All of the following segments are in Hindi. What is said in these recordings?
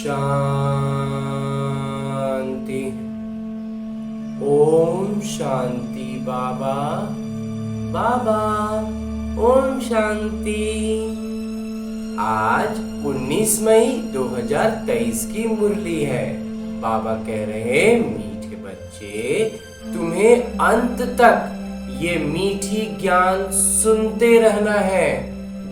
शांति। ओम शांति। बाबा बाबा ओम शांति। आज 19 मई 2023 की मुरली है। बाबा कह रहे हैं, मीठे बच्चे, तुम्हें अंत तक ये मीठी ज्ञान सुनते रहना है।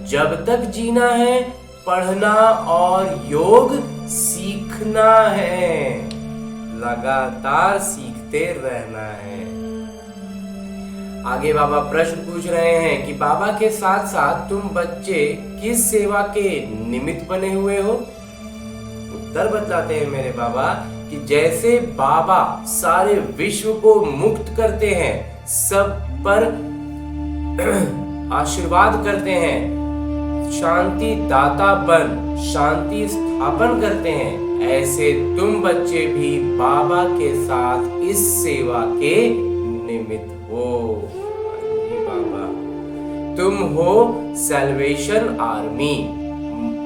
जब तक जीना है, पढ़ना और योग सीखना है। लगातार सीखते रहना है। आगे बाबा प्रश्न पूछ रहे हैं कि बाबा के साथ साथ तुम बच्चे किस सेवा के निमित्त बने हुए हो। उत्तर बतलाते हैं मेरे बाबा कि जैसे बाबा सारे विश्व को मुक्त करते हैं, सब पर आशीर्वाद करते हैं, शांति दाता बन शांति स्थापन करते हैं, ऐसे तुम बच्चे भी बाबा के साथ इस सेवा के निमित्त हो। बाबा, तुम हो सैल्वेशन आर्मी,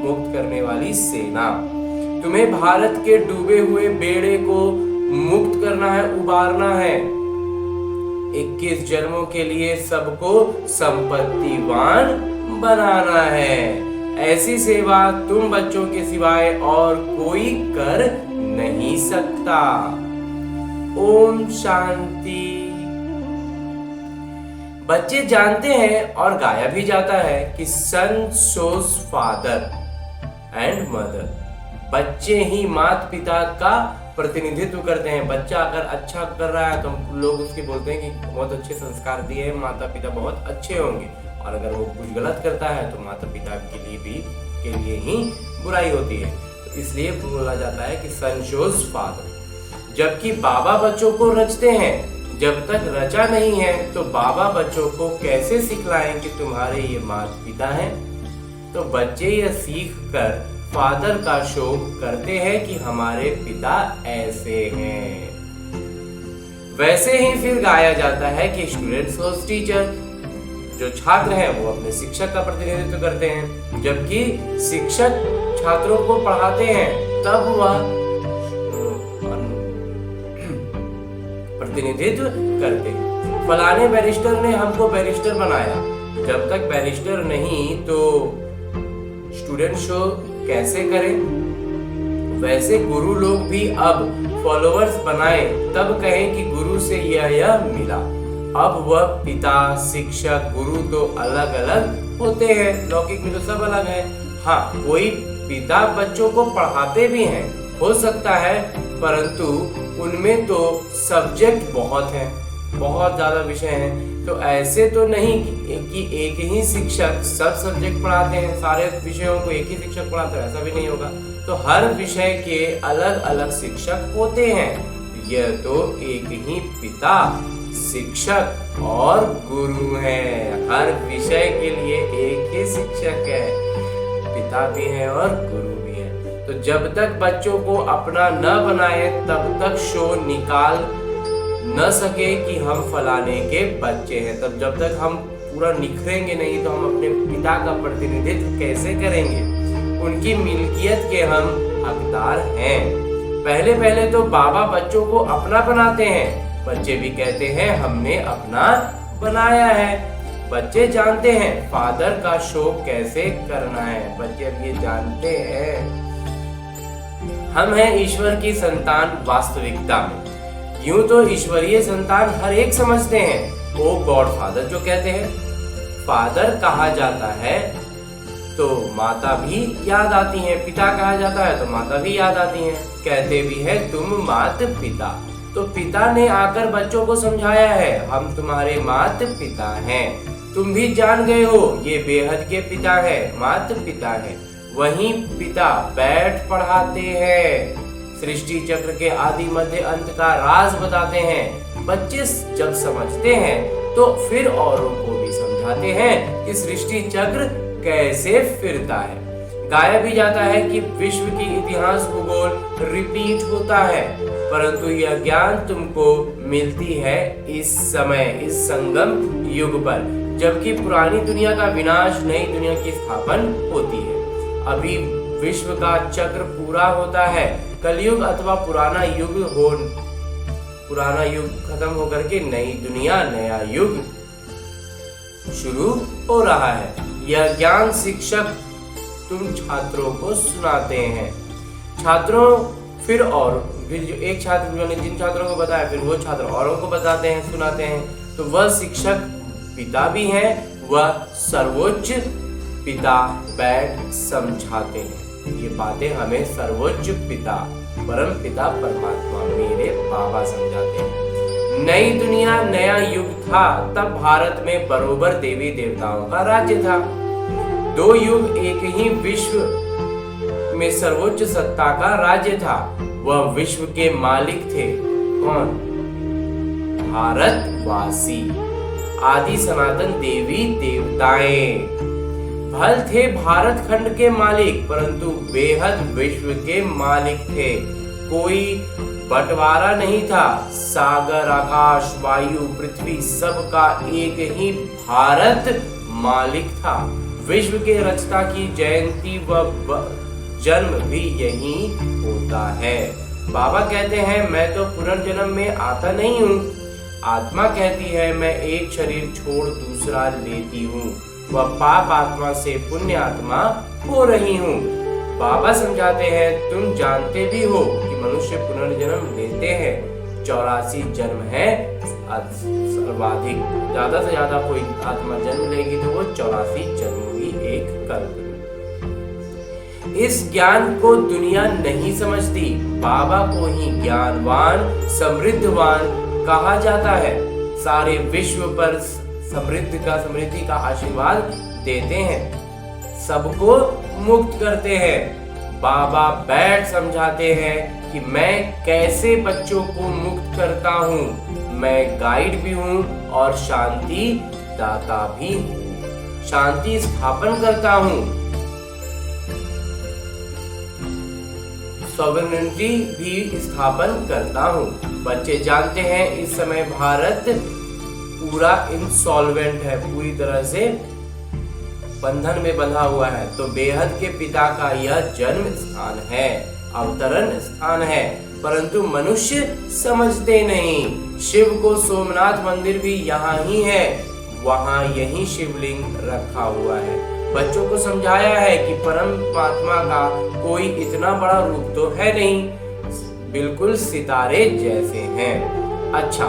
मुक्त करने वाली सेना। तुम्हें भारत के डूबे हुए बेड़े को मुक्त करना है, उबारना है। 21 जन्मों के लिए सबको संपत्तिवान बनाना है। ऐसी सेवा तुम बच्चों के सिवाय और कोई कर नहीं सकता। ओम शांति। बच्चे जानते हैं और गाया भी जाता है कि सन शोज फादर एंड मदर। बच्चे ही माता पिता का प्रतिनिधित्व करते हैं। बच्चा अगर अच्छा कर रहा है तो लोग उसके बोलते हैं कि बहुत अच्छे संस्कार दिए हैं, माता पिता बहुत अच्छे होंगे। और अगर वो कुछ गलत करता है तो माता पिता के लिए ही बुराई होती है। तो इसलिए बोला जाता है कि सन शोज फादर। जबकि बाबा बच्चों को रचते हैं, जब तक रचा नहीं है तो बाबा बच्चों को कैसे सिखलाएं कि तुम्हारे ये माता पिता हैं। तो बच्चे यह सीख कर फादर का शोक करते हैं कि हमारे पिता ऐसे हैं। वैसे ही फिर गाया जाता है कि स्टूडेंट शोज टीचर। जो छात्र हैं वो अपने शिक्षक का प्रतिनिधित्व करते हैं, जबकि शिक्षक छात्रों को पढ़ाते हैं तब वह प्रतिनिधित्व करते हैं। फलाने बैरिस्टर ने हमको बैरिस्टर बनाया। जब तक बैरिस्टर नहीं तो स्टूडेंट शो कैसे करें। वैसे गुरु लोग भी अब फॉलोअर्स बनाए तब कहें कि गुरु से यह मिला। अब वह पिता शिक्षक गुरु तो अलग अलग होते हैं। लौकिक में तो सब अलग है। हाँ, कोई पिता बच्चों को पढ़ाते भी हैं, हो सकता है, परंतु उनमें तो सब्जेक्ट बहुत हैं, बहुत ज्यादा विषय हैं। तो ऐसे तो नहीं कि एक ही शिक्षक सब सब्जेक्ट पढ़ाते हैं, सारे विषयों को एक ही शिक्षक पढ़ाते हैं, ऐसा भी नहीं होगा। तो हर विषय के अलग अलग शिक्षक होते हैं। यह तो एक ही पिता शिक्षक और गुरु है। हर विषय के लिए एक ही शिक्षक है, पिता भी है और गुरु भी है। तो जब तक बच्चों को अपना न बनाए तब तक शो निकाल न सके कि हम फलाने के बच्चे हैं। तब जब तक हम पूरा निखरेंगे नहीं तो हम अपने पिता का प्रतिनिधित्व कैसे करेंगे। उनकी मिल्कियत के हम हकदार हैं। पहले पहले तो बाबा बच्चों को अपना बनाते हैं। बच्चे भी कहते हैं हमने अपना बनाया है। बच्चे जानते हैं फादर का शो कैसे करना है। बच्चे अब ये जानते हैं। हम हैं ईश्वर की संतान वास्तविकता में। यूं तो ईश्वरीय संतान हर एक समझते हैं। ओ गॉड फादर जो कहते हैं। फादर कहा जाता है तो माता भी याद आती हैं, पिता कहा जाता है तो माता भी याद आती हैं। कहते भी है तुम मात पिता। तो पिता ने आकर बच्चों को समझाया है हम तुम्हारे मात पिता हैं। तुम भी जान गए हो ये बेहद के पिता है, मात पिता है। वहीं पिता बैठ पढ़ाते हैं, सृष्टि चक्र के आदि मध्य अंत का राज बताते हैं। बच्चे जब समझते हैं तो फिर औरों को भी समझाते हैं कि सृष्टि चक्र कैसे फिरता है। गाया भी जाता है कि विश्व की इतिहास भूगोल रिपीट होता है, परंतु यह ज्ञान तुमको मिलती है इस समय, इस संगम युग पर, जबकि पुरानी दुनिया का विनाश नई दुनिया की स्थापना होती है। अभी विश्व का चक्र पूरा होता है। कलयुग अथवा पुराना युग खत्म होकर के नई दुनिया, नया युग शुरू हो रहा है। यह ज्ञान शिक्षक तुम छात्रों को सुनाते हैं। छात्रों फिर जो एक छात्र जिन छात्रों को बताया, फिर वो छात्र औरों को बताते हैं, सुनाते हैं। तो वह शिक्षक पिता भी हैं, वह सर्वोच्च पिता बैठ समझाते हैं। ये बातें हमें सर्वोच्च पिता, परम पिता परमात्मा मेरे बाबा समझाते हैं। नई दुनिया, नया युग था, तब भारत में बरोबर देवी देवताओं का राज्य था। दो युग एक ही विश्व में सर्वोच्च सत्ता का राज्य था। वह विश्व के मालिक थे। कौन? भारतवासी, आदि सनातन देवी देवताएं। भल थे भारत खंड के मालिक, परंतु बेहद विश्व के मालिक थे। कोई बंटवारा नहीं था। सागर, आकाश, वायु, पृथ्वी सबका एक ही भारत मालिक था। विश्व के रचना की जयंती व जन्म भी यही होता है। बाबा कहते हैं मैं तो पुनर्जन्म में आता नहीं हूँ। आत्मा कहती है मैं एक शरीर छोड़ दूसरा लेती हूँ। वह पाप आत्मा से पुण्य आत्मा हो रही हूँ। बाबा समझाते हैं तुम जानते भी हो कि मनुष्य पुनर्जन्म लेते हैं। 84 जन्म है सर्वाधिक। ज्यादा से ज्यादा कोई आत्मा जन्म लेगी तो वो 84 जन्म होगी एक कल्प में। इस ज्ञान को दुनिया नहीं समझती। बाबा को ही ज्ञानवान, समृद्धवान कहा जाता है। सारे विश्व पर समृद्धि का आशीर्वाद देते हैं, सबको मुक्त करते हैं। बाबा बैठ समझाते हैं कि मैं कैसे बच्चों को मुक्त करता हूँ। मैं गाइड भी हूँ और शांति दाता भी हूँ। शांति स्थापन करता हूँ, सॉवरेनिटी भी स्थापन करता हूँ। बच्चे जानते हैं इस समय भारत पूरा इंसॉल्वेंट है, पूरी तरह से बंधन में बंधा हुआ है। तो बेहद के पिता का यह जन्म स्थान है, अवतरण स्थान है, परंतु मनुष्य समझते नहीं। शिव को सोमनाथ मंदिर भी यहाँ ही है, वहाँ यही शिवलिंग रखा हुआ है। बच्चों को समझाया है कि परमात्मा का कोई इतना बड़ा रूप तो है नहीं, बिल्कुल सितारे जैसे हैं। अच्छा,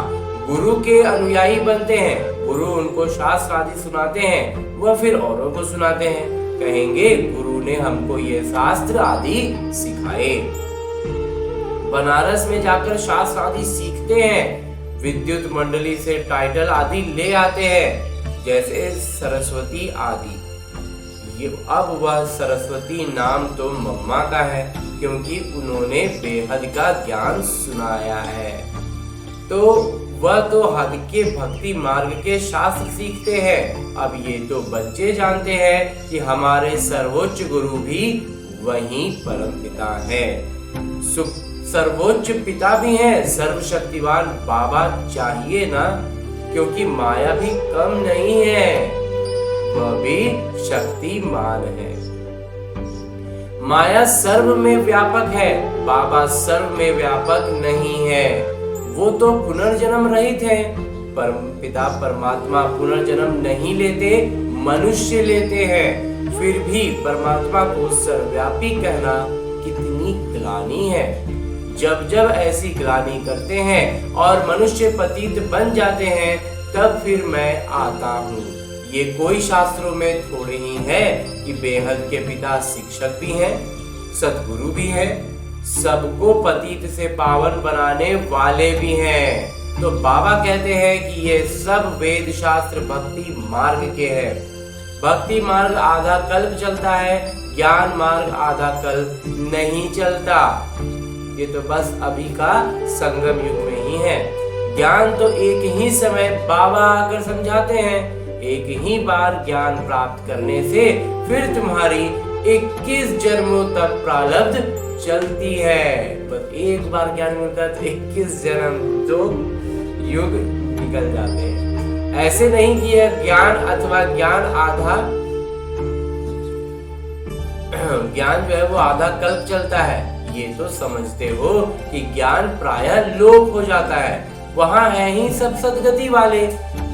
गुरु के अनुयायी बनते हैं। गुरु उनको शास्त्र आदि सुनाते हैं, वह फिर औरों को सुनाते हैं। कहेंगे गुरु ने हमको ये शास्त्र आदि सिखाए। बनारस में जाकर शास्त्र आदि सीखते हैं। विद्युत मंडली से टाइटल आदि ले आते हैं, जैसे सरस्वती आदि। अब वह सरस्वती नाम तो मम्मा का है, क्योंकि उन्होंने बेहद का ज्ञान सुनाया है। तो वह तो हद के भक्ति मार्ग के शास्त्र सीखते हैं। अब ये तो बच्चे जानते हैं कि हमारे सर्वोच्च गुरु भी वही परम पिता है। सर्वोच्च पिता भी हैं, सर्वशक्तिवान बाबा चाहिए ना, क्योंकि माया भी कम नहीं है, वह भी शक्तिमान है। माया सर्व में व्यापक है, बाबा सर्व में व्यापक नहीं है। वो तो पुनर्जन्म रहित है। पिता परमात्मा पुनर्जन्म नहीं लेते, मनुष्य लेते हैं। फिर भी परमात्मा को सर्वव्यापी कहना कितनी ग्लानि है। जब जब ऐसी ग्लानि करते हैं और मनुष्य पतित बन जाते हैं, तब फिर मैं आता हूँ। ये कोई शास्त्रों में थोड़े ही है कि बेहद के पिता शिक्षक भी हैं, सद्गुरु भी हैं, सबको पतित से पावन बनाने वाले भी हैं। तो बाबा कहते हैं कि ये सब वेद शास्त्र भक्ति मार्ग के हैं। भक्ति मार्ग आधा कल्प चलता है, ज्ञान मार्ग आधा कल्प नहीं चलता। ये तो बस अभी का संगम युग में ही है। ज्ञान तो एक ही समय बाबा आकर समझाते हैं। एक ही बार ज्ञान प्राप्त करने से फिर तुम्हारी 21 जन्मों तक प्रारब्ध चलती है। बस एक बार ज्ञान मिलता है तो 21 जन्म दो युग निकल जाते हैं। ऐसे नहीं कि यह ज्ञान अथवा ज्ञान आधा ज्ञान जो है वो आधा कल्प चलता है। ये तो समझते हो कि ज्ञान प्रायः लोप हो जाता है। वहाँ है ही सब सदगति वाले,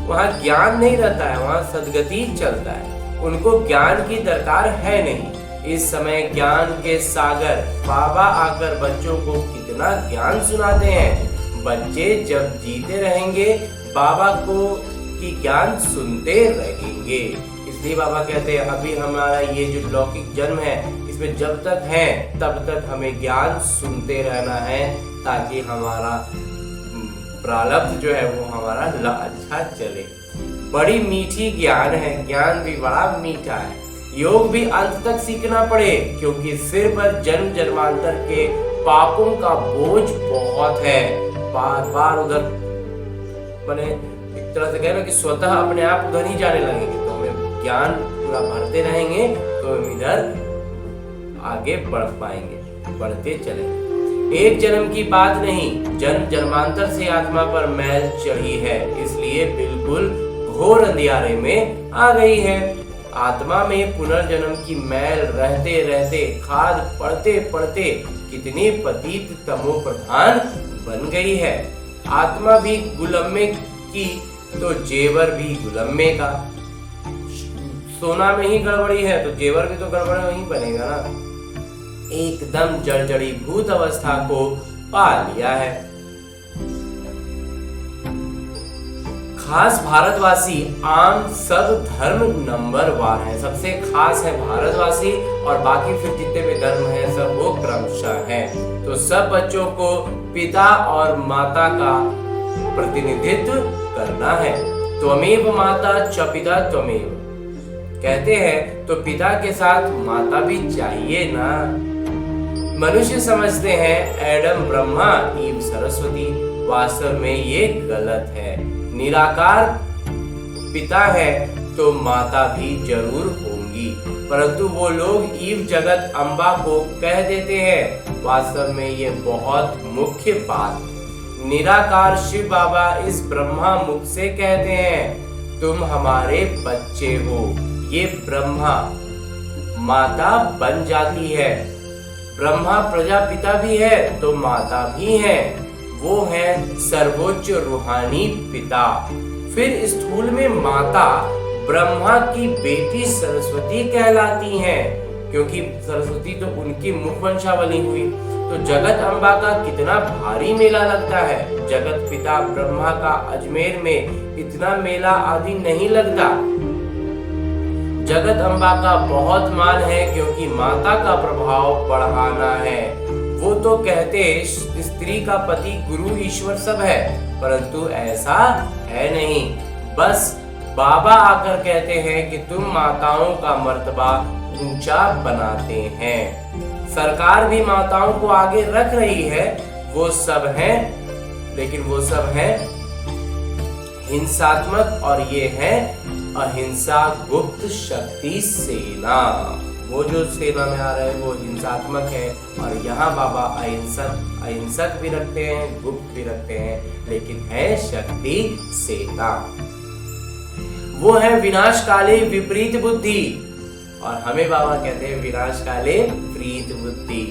वहाँ ज्ञान नहीं रहता है, वहाँ सदगति चलता है। उनको ज्ञान की दरकार है नहीं। इस समय ज्ञान के सागर बाबा आकर बच्चों को कितना ज्ञान सुनाते हैं। बच्चे जब जीते रहेंगे बाबा को की ज्ञान सुनते रहेंगे। इसलिए बाबा कहते हैं अभी हमारा ये जो लौकिक जन्म है इसमें जब तक है तब तक हमें ज्ञान सुनते रहना है, ताकि हमारा प्रारब्ध जो है वो हमारा अच्छा चले। बड़ी मीठी ज्ञान है, ज्ञान भी बड़ा मीठा है। योग भी अंत तक सीखना पड़े, क्योंकि सिर पर जन्म जन्मांतर के पापों का बोझ बहुत है। बार बार उधर मैंने एक तरह से कह रहा कि स्वतः अपने आप उधर ही जाने लगेंगे। तो हमें ज्ञान पूरा भरते रहेंगे तो हम इधर आगे बढ़ पाएंगे, बढ़ते चलेंगे। एक जन्म की बात नहीं, जन्म जन्मांतर से आत्मा पर मैल चढ़ी है, इसलिए बिल्कुल घोर अंधियारे में आ गई है। आत्मा में पुनर्जन्म की मैल रहते रहते खाद पड़ते पड़ते कितनी पतित तमो प्रधान बन गई है। आत्मा भी गुलम्मे की तो जेवर भी गुलम्मे का। सोना में ही गड़बड़ी है तो जेवर भी तो गड़बड़ वहीं बनेगा ना। एकदम जर्जरी भूत अवस्था को पा लिया है। खास भारतवासी आम सब धर्म नंबर वार है। सबसे खास है भारतवासी और बाकी फिर जितने भी धर्म हैं सब वो क्रमशः हैं। तो सब बच्चों को पिता और माता का प्रतिनिधित्व करना है। त्वमेव माता च पिता त्वमेव कहते हैं तो पिता के साथ माता भी चाहिए ना। मनुष्य समझते हैं एडम ब्रह्मा ईव सरस्वती, वास्तव में ये गलत है। निराकार पिता है तो माता भी जरूर होंगी, परंतु वो लोग ईव जगत अम्बा को कह देते हैं। वास्तव में ये बहुत मुख्य बात। निराकार शिव बाबा इस ब्रह्मा मुख से कहते हैं तुम हमारे बच्चे हो। ये ब्रह्मा माता बन जाती है। ब्रह्मा प्रजापिता भी है तो माता भी है। वो है सर्वोच्च रूहानी पिता। फिर स्थूल में माता ब्रह्मा की बेटी सरस्वती कहलाती हैं, क्योंकि सरस्वती तो उनकी मुख वंशावली हुई। तो जगत अम्बा का कितना भारी मेला लगता है। जगत पिता ब्रह्मा का अजमेर में इतना मेला आदि नहीं लगता। जगत अम्बा का बहुत मान है, क्योंकि माता का प्रभाव बढ़ाना है। वो तो कहते स्त्री का पति गुरु ईश्वर सब है, परंतु ऐसा है नहीं। बस बाबा आकर कहते हैं कि तुम माताओं का मर्तबा ऊंचा बनाते हैं। सरकार भी माताओं को आगे रख रही है। वो सब हैं, लेकिन वो सब हैं हिंसात्मक और ये है अहिंसा गुप्त शक्ति सेना। वो जो सेना में आ रहे हैं वो हिंसात्मक है, और यहाँ बाबा अहिंसक भी रखते हैं, गुप्त भी रखते हैं, लेकिन है शक्ति सेना। वो है विनाश काले विपरीत बुद्धि, और हमें बाबा कहते हैं विनाश काले प्रीत बुद्धि।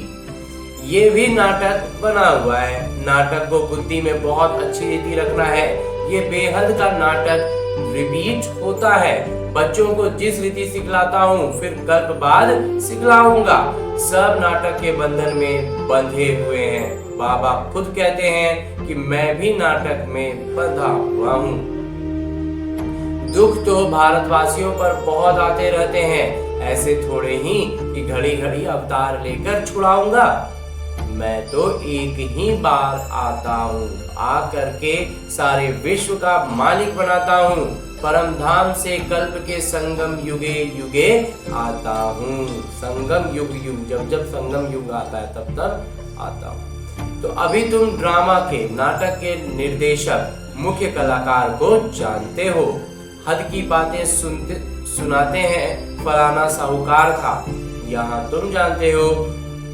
ये भी नाटक बना हुआ है। नाटक को बुद्धि में बहुत अच्छी रीति रखना है। ये बेहद का नाटक रिपीट होता है। बच्चों को जिस रीति सिखलाता हूँ फिर कल्प बाद सिखलाऊंगा। सब नाटक के बंधन में बंधे हुए हैं। बाबा खुद कहते हैं कि मैं भी नाटक में बंधा हुआ हूँ। दुख तो भारतवासियों पर बहुत आते रहते हैं। ऐसे थोड़े ही कि घड़ी घड़ी अवतार लेकर छुड़ाऊंगा। मैं तो एक ही बार आता हूँ, आकर के सारे विश्व का मालिक बनाता हूँ। परम धाम से कल्प के संगम युगे युगे आता हूँ। संगम युग युग, जब जब संगम युग आता है तब तब आता हूँ। तो अभी तुम ड्रामा के नाटक के निर्देशक मुख्य कलाकार को जानते हो। हद की बातें सुनाते हैं फलाना साहूकार था। यहाँ तुम जानते हो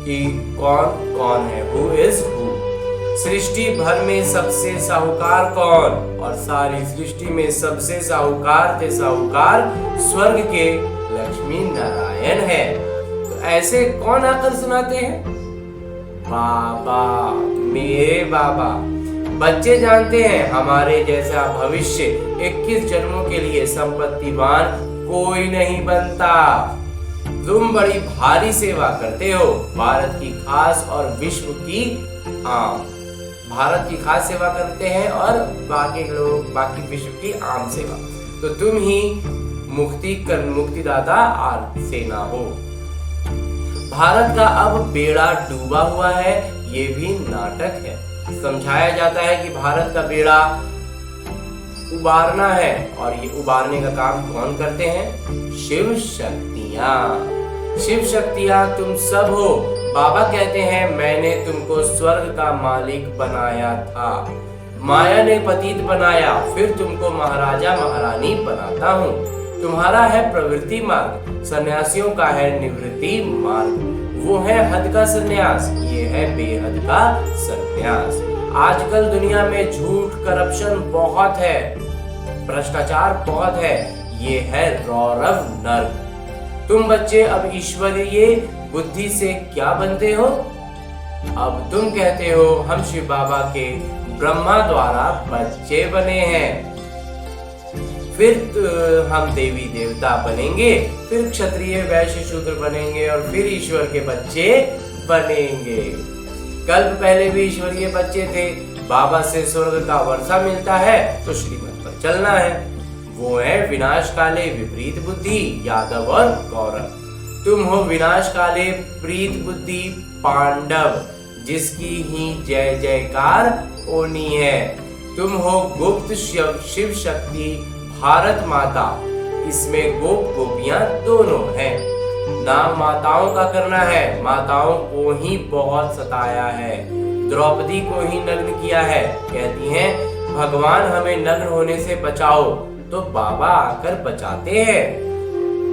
कि कौन कौन है, हु इज हु। सृष्टि भर में सबसे साहूकार कौन, और सारी सृष्टि में सबसे साहूकार थे साहूकार स्वर्ग के लक्ष्मी नारायण है। तो ऐसे कौन आकर सुनाते हैं? बाबा, मेरे बाबा। बच्चे जानते हैं हमारे जैसा भविष्य 21 जन्मों के लिए संपत्तिवान कोई नहीं बनता। तुम बड़ी भारी सेवा करते हो, भारत की खास और विश्व की आम। भारत की खास सेवा करते हैं और बाकी विश्व की आम सेवा। तो तुम ही मुक्तिदाता सेना हो। भारत का अब बेड़ा डूबा हुआ है, ये भी नाटक है। समझाया जाता है कि भारत का बेड़ा उबारना है, और ये उबारने का काम कौन करते हैं? शिव शक्तियां। शिव शक्तियां तुम सब हो। बाबा कहते हैं मैंने तुमको स्वर्ग का मालिक बनाया था, माया ने पतित बनाया, फिर तुमको महाराजा महारानी बनाता हूँ। तुम्हारा है प्रवृत्ति मार्ग, सन्यासियों का है निवृत्ति मार्ग। वो है हद का सन्यास, ये है बेहद का सन्यास। आजकल दुनिया में झूठ, करप्शन बहुत है, भ्रष्टाचार बहुत है, ये है रौरव नर्क। तुम बच्चे अब ईश्वरीय बुद्धि से क्या बनते हो? अब तुम कहते हो हम शिव बाबा के ब्रह्मा द्वारा बच्चे बने हैं, फिर हम देवी देवता बनेंगे, फिर क्षत्रिय वैश्य शूद्र बनेंगे, और फिर ईश्वर के बच्चे बनेंगे। कल्प पहले भी ईश्वरीय बच्चे थे। बाबा से स्वर्ग का वर्षा मिलता है तो श्रीमत पर चलना है। वो है विनाश काले विपरीत बुद्धि यादव और कौरव। तुम हो विनाश काले प्रीत बुद्धि पांडव, जिसकी ही जय जयकार होनी है। तुम हो गुप्त शिव शक्ति भारत माता, इसमें गोप गोपियां दोनों हैं। नाम माताओं का करना है, माताओं को ही बहुत सताया है, द्रौपदी को ही नग्न किया है। कहती हैं भगवान हमें नग्न होने से बचाओ, तो बाबा आकर बचाते हैं।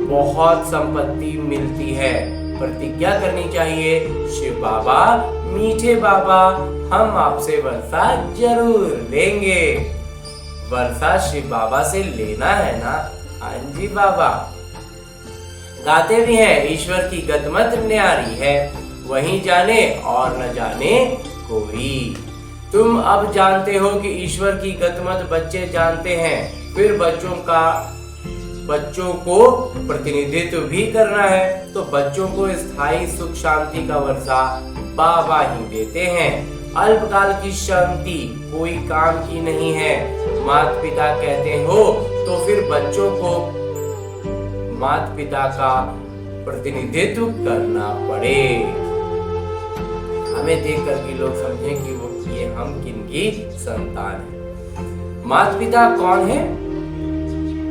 बहुत संपत्ति मिलती है, प्रतिज्ञा करनी चाहिए, शिव बाबा मीठे बाबा हम आपसे वर्षा जरूर लेंगे। वर्षा शिव बाबा से लेना है ना? हाँ जी बाबा। गाते भी हैं ईश्वर की गतमत न्यारी है, वहीं जाने और न जाने कोई। तुम अब जानते हो कि ईश्वर की गतमत बच्चे जानते हैं, फिर बच्चों को प्रतिनिधित्व भी करना है, तो बच्चों को स्थायी सुख शांति का वर्षा बाबा ही देते हैं। अल्पकाल की शांति कोई काम की नहीं है। माता पिता कहते हो तो फिर बच्चों को माता पिता का प्रतिनिधित्व करना पड़े। हमें देख कर के लोग समझें कि ये हम किनकी संतान है। माता पिता कौन है?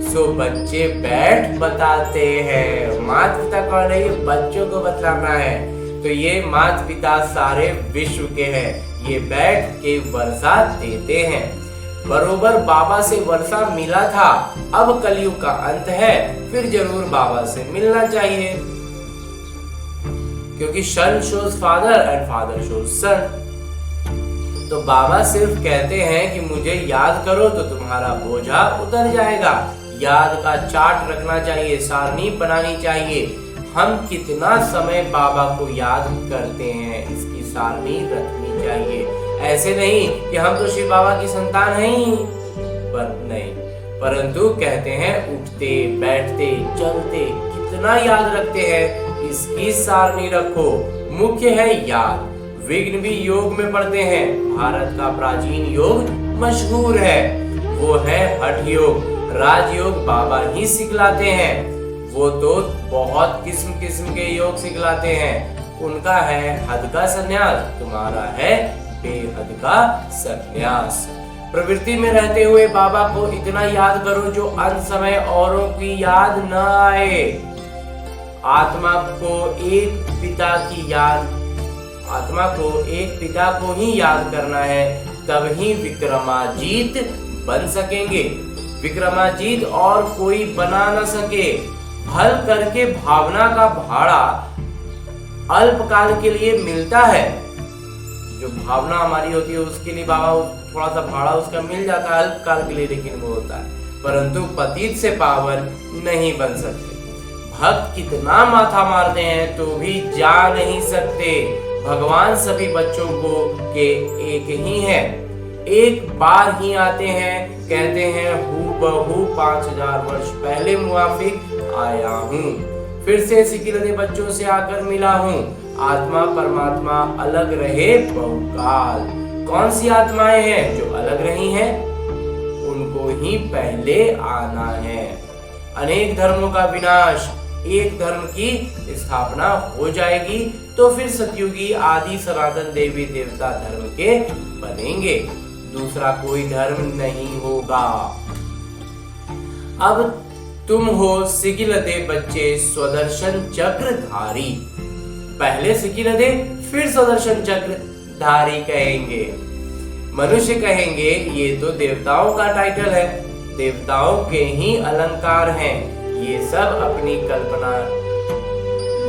सो बच्चे बैठ बताते हैं। माता पिता कौन है? ये बच्चों को बतलाना है। तो ये माता पिता सारे विश्व के हैं, ये बैठ के वर्षा देते हैं। बरोबर बाबा से वर्षा मिला था, अब कलयुग का अंत है, फिर जरूर बाबा से मिलना चाहिए, क्योंकि son shows father and father shows son. तो बाबा सिर्फ कहते हैं कि मुझे याद करो तो तुम्हारा बोझा उतर जाएगा। याद का चार्ट रखना चाहिए, सारणी बनानी चाहिए। हम कितना समय बाबा को याद करते हैं, इसकी सारणी रखनी चाहिए। ऐसे नहीं कि हम तो शिव बाबा की संतान हैं ही, पर नहीं, परंतु कहते हैं उठते बैठते चलते कितना याद रखते हैं, इसकी सारणी रखो। मुख्य है याद। विघ्न भी योग में पढ़ते हैं। भारत का प्राचीन योग मशहूर है, वो है हठ योग। राजयोग बाबा ही सिखलाते हैं, वो तो बहुत किस्म किस्म के योग सिखलाते हैं। उनका है हद का संन्यास, तुम्हारा है बेहद का संन्यास। प्रवृत्ति में रहते हुए बाबा को इतना याद करो जो अंत समय औरों की याद न आए। आत्मा को एक पिता को ही याद करना है, तब ही विक्रमाजीत बन सकेंगे। विक्रमाजीत और कोई बना न सके। हल करके भावना का भाड़ा अल्पकाल के लिए मिलता है। जो भावना हमारी होती है उसके लिए बाबा थोड़ा सा भाड़ा उसका मिल जाता है अल्पकाल के लिए, लेकिन वो होता है, परंतु पतित से पावन नहीं बन सकते। भक्त कितना माथा मारते हैं तो भी जा नहीं सकते। भगवान सभी बच्चों को के एक ही है, एक बार ही आते हैं, कहते हैं हूबहू 5000 वर्ष पहले मुआफिक आया हूँ, फिर से सिकिलदे बच्चों से आकर मिला हूँ। आत्मा परमात्मा अलग रहे बहुकाल। कौन सी आत्माएं हैं जो अलग रही हैं? उनको ही पहले आना है। अनेक धर्मों का विनाश, एक धर्म की स्थापना हो जाएगी तो फिर सतयुगी आदि सनातन देवी देवता धर्म के बनेंगे, दूसरा कोई धर्म नहीं होगा। अब तुम हो सिकिलदे बच्चे स्वदर्शन चक्रधारी। पहले सिकिलदे फिर स्वदर्शन चक्रधारी कहेंगे। मनुष्य कहेंगे ये तो देवताओं का टाइटल है, देवताओं के ही अलंकार हैं, ये सब अपनी कल्पना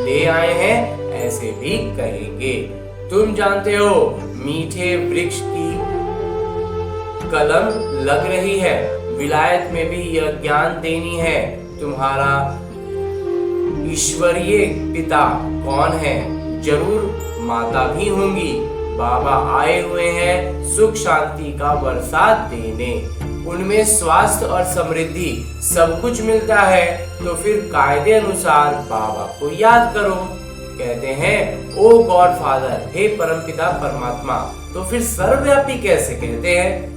ले आए हैं, ऐसे भी कहेंगे। तुम जानते हो मीठे वृक्ष की कलम लग रही है, विलायत में भी यह ज्ञान देनी है। तुम्हारा ईश्वरीय पिता कौन है? जरूर माता भी होंगी। बाबा आए हुए हैं सुख शांति का बरसात देने, उनमें स्वास्थ्य और समृद्धि सब कुछ मिलता है, तो फिर कायदे अनुसार बाबा को याद करो। कहते हैं ओ गॉड फादर, हे परमपिता परमात्मा, तो फिर सर्वव्यापी कैसे कहते हैं?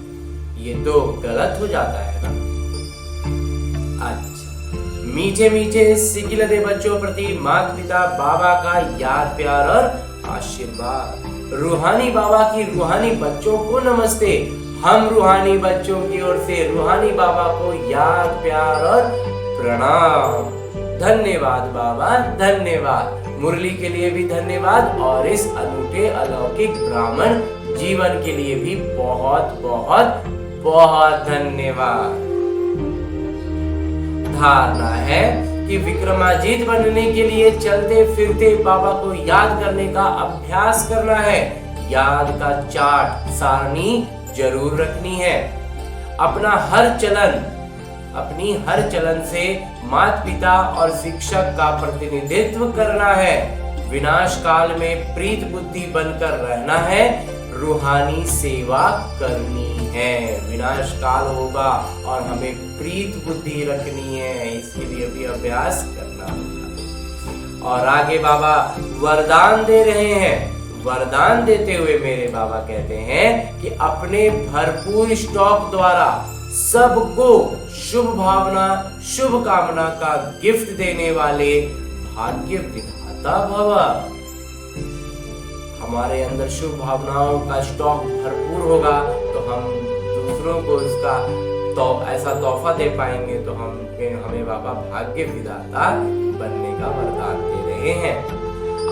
ये तो गलत हो जाता है ना। अच्छा, मीठे मीठे सिकिलदे बच्चों प्रति माता पिता बाबा का याद प्यार और आशीर्वाद। रूहानी बाबा की रूहानी बच्चों को नमस्ते। हम रूहानी बच्चों की ओर से रूहानी बाबा को याद प्यार और प्रणाम। धन्यवाद बाबा, धन्यवाद। मुरली के लिए भी धन्यवाद और इस अनूठे अलौकिक ब्राह्मण जीवन के लिए भी बहुत बहुत बहुत धन्यवाद। धारणा है कि विक्रमाजीत बनने के लिए चलते फिरते बाबा को याद करने का अभ्यास करना है। याद का चार्ट सारणी जरूर रखनी है। अपनी हर चलन से माता पिता और शिक्षक का प्रतिनिधित्व करना है। विनाश काल में प्रीत बुद्धि बनकर रहना है, रूहानी सेवा करनी है। विनाश काल होगा और हमें प्रीत बुद्धि रखनी है, इसके लिए भी अभ्यास करना होगा। और आगे बाबा वरदान दे रहे हैं। वरदान देते हुए मेरे बाबा कहते हैं कि अपने भरपूर स्टॉक द्वारा सबको शुभ भावना शुभ कामना का गिफ्ट देने वाले भाग्य विधाता भव। हमारे अंदर शुभ भावनाओं का स्टॉक भरपूर होगा तो हम दूसरों को इसका ऐसा तोहफा दे पाएंगे, तो हमें बाबा भाग्य विधाता बनने का वरदान दे रहे हैं।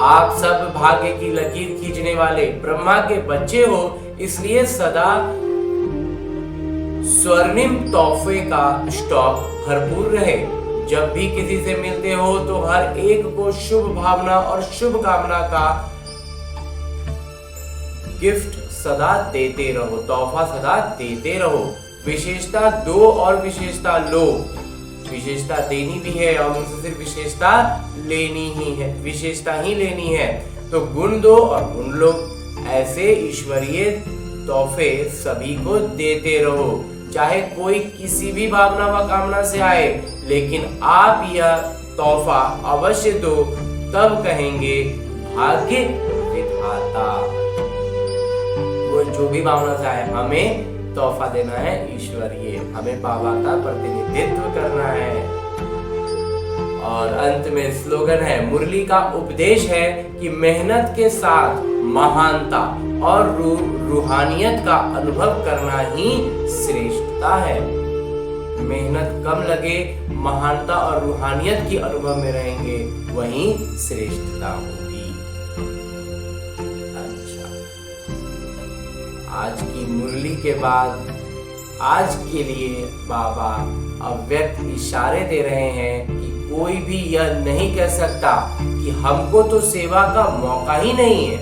आप सब भाग्य की लकीर खींचने वाले ब्रह्मा के बच्चे हो, इसलिए सदा स्वर्णिम तोहफे का स्टॉक भरपूर रहे। जब भी किसी से मिलते हो तो हर एक को शुभ भावना और शुभ कामना का गिफ्ट सदा देते रहो, तोहफा सदा देते रहो। विशेषता दो और विशेषता लो। विशेषता देनी भी है और उनसे सिर्फ विशेषता लेनी ही है, विशेषता ही लेनी है। तो गुण दो और गुण लो। ऐसे ईश्वरीय तोहफे सभी को देते रहो, चाहे कोई किसी भी भावना व कामना से आए, लेकिन आप यह तोहफा अवश्य दो, तब कहेंगे भाग्य विधाता। वो जो भी भावना से आए, हमें तोहफा देना है ईश्वरीय, हमें बाबा का प्रतिनिधित्व करना है। और अंत में स्लोगन है, मुरली का उपदेश है कि मेहनत के साथ महानता और रूहानियत का अनुभव करना ही श्रेष्ठता है। मेहनत कम लगे, महानता और रूहानियत की अनुभव में रहेंगे, वही श्रेष्ठता होगी। आज की मुरली के बाद आज के लिए बाबा अव्यक्त इशारे दे रहे हैं कि कोई भी यह नहीं कह सकता कि हमको तो सेवा का मौका ही नहीं है।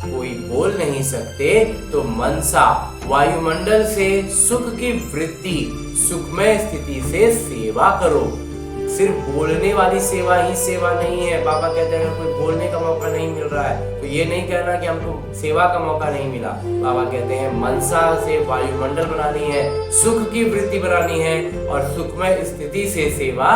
कोई बोल नहीं सकते तो मनसा वायुमंडल से सुख की वृत्ति, सुखमय स्थिति से सेवा करो। सिर्फ बोलने वाली सेवा ही सेवा नहीं है। बाबा कहते हैं अगर कोई बोलने का मौका नहीं मिल रहा है तो ये नहीं कहना कि हमको सेवा का मौका नहीं मिला। बाबा कहते हैं मनसा से वायुमंडल बनानी है, सुख की वृत्ति बनानी है और सुखमय स्थिति से सेवा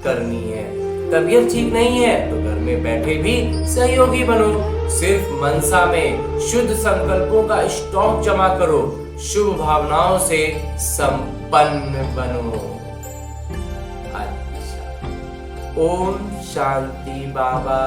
करनी है। तबीयत ठीक नहीं है तो घर में बैठे भी सहयोगी बनो। सिर्फ मनसा में शुद्ध संकल्पों का स्टॉक जमा करो, शुभ भावनाओं से संपन्न बनो। अच्छा, ओम शांति बाबा।